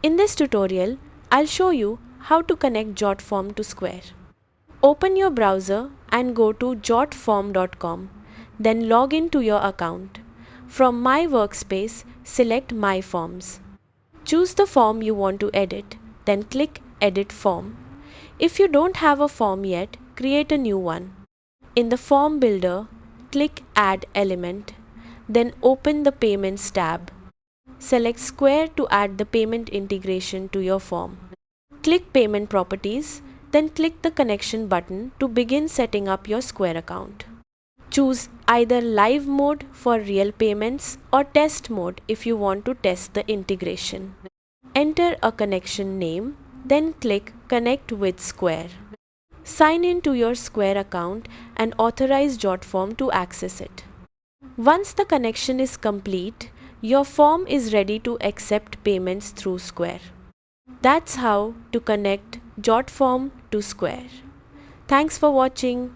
In this tutorial, I'll show you how to connect Jotform to Square. Open your browser and go to jotform.com. Then log in to your account. From My Workspace, select My Forms. Choose the form you want to edit, then click Edit Form. If you don't have a form yet, create a new one. In the Form Builder, click Add Element, then open the Payments tab. Select Square to add the payment integration to your form. Click Payment Properties, then click the Connection button to begin setting up your Square account. Choose either Live mode for real payments or Test mode if you want to test the integration. Enter a connection name, then click Connect with Square. Sign in to your Square account and authorize Jotform to access it. Once the connection is complete, your form is ready to accept payments through Square. That's how to connect Jotform to Square. Thanks for watching.